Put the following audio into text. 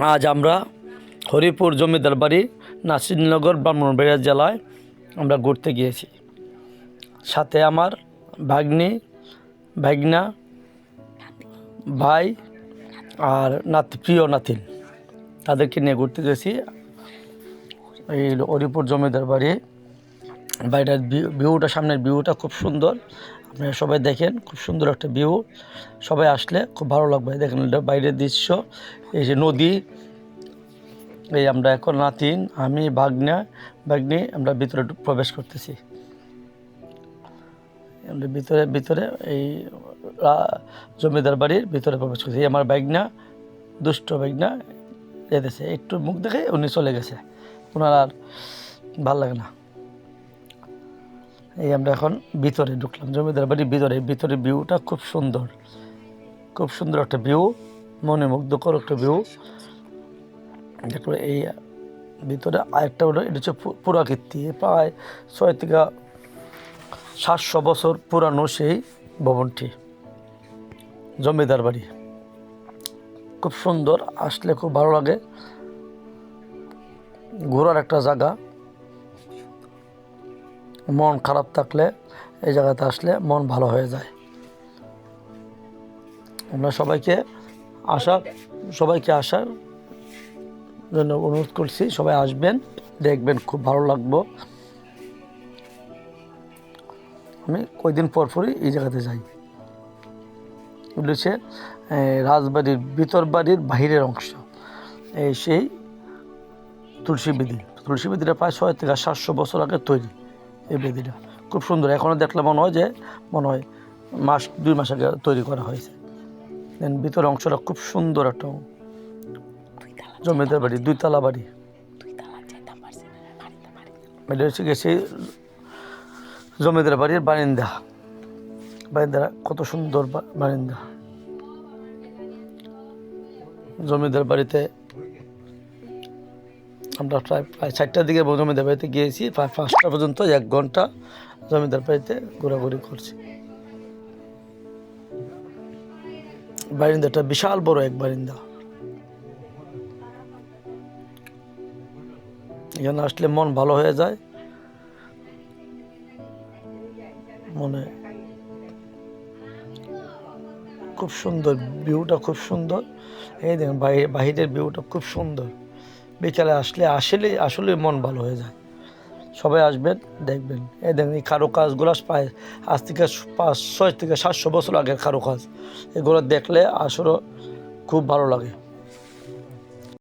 আজ আমরা হরিপুর জমিদার বাড়ি নাসিরনগর ব্রাহ্মণবাড়িয়া জেলায় আমরা ঘুরতে গিয়েছি। সাথে আমার ভাগ্নি, ভাগনা, ভাই আর প্রিয় নাতিন, তাদেরকে নিয়ে ঘুরতে গেছি এই হরিপুর জমিদার বাড়ি। বাড়িটার ভিউটা, সামনের ভিউটা খুব সুন্দর। আপনারা সবাই দেখেন, খুব সুন্দর একটা ভিউ। সবাই আসলে খুব ভালো লাগবে। দেখেন বাইরের দৃশ্য, এই যে নদী। এই আমরা এখন নাতিন, আমি, ভাগ্নি আমরা ভিতরে প্রবেশ করতেছি। আমরা ভিতরে এই জমিদার বাড়ির ভিতরে প্রবেশ করছি। আমার ভাগনা, দুষ্ট ভাগনা যেতেছে, একটু মুখ দেখে উনি চলে গেছে, ওনার আর ভাল লাগে না। এই আমরা এখন ভিতরে ঢুকলাম, জমিদার বাড়ির ভিতরে ভিউটা খুব সুন্দর, খুব সুন্দর একটা ভিউ, মনে মুগ্ধকর একটা ভিউ। তারপরে এই ভিতরে আরেকটা হলো, এটা হচ্ছে পুরাকীর্তি, প্রায় 6 থেকে 700 বছর পুরানো সেই ভবনটি, জমিদার বাড়ি। খুব সুন্দর, আসলে খুব ভালো লাগে। ঘোরার একটা জায়গা, মন খারাপ থাকলে এই জায়গাতে আসলে মন ভালো হয়ে যায়। আমরা সবাইকে আসার জন্য অনুরোধ করছি। সবাই আসবেন, দেখবেন, খুব ভালো লাগবে। আমি কয়েকদিন পরই এই জায়গাতে যাই। বলেছে রাজবাড়ির ভিতর বাড়ির বাহিরের অংশ, এই সেই তুলসী বেদিটা প্রায় 6 থেকে 700 বছর আগে তৈরি। এই বেদিটা খুব সুন্দর। এখনও দেখলে মনে হয় 2 মাস আগে তৈরি করা হয়েছে। ভিতরের অংশটা খুব সুন্দর একটা জমিদার বাড়ি, 2 তলা বাড়ি। এটা হচ্ছে গেছে জমিদার বাড়ির বারিন্দা কত সুন্দর বারিন্দা। জমিদার বাড়িতে আমরা প্রায় 4টার দিকে জমিদার বাড়িতে গিয়েছি, প্রায় 5টা পর্যন্ত 1 ঘন্টা জমিদার বাড়িতে ঘোরাঘুরি করছি। বারিন্দাটা বিশাল বড় এক বারিন্দা। এখানে আসলে মন ভালো হয়ে যায়, মনে খুব সুন্দর, ভিউটা খুব সুন্দর। এই দেখেন বাহিরের ভিউটা খুব সুন্দর। বিকালে আসলে মন ভালো হয়ে যায়। সবাই আসবেন, দেখবেন। এই দেখেন এই কারুকাজগুলো প্রায় আজ থেকে 500 থেকে 700 বছর আগের কারুকাজ। এগুলো দেখলে আসলে খুব ভালো লাগে।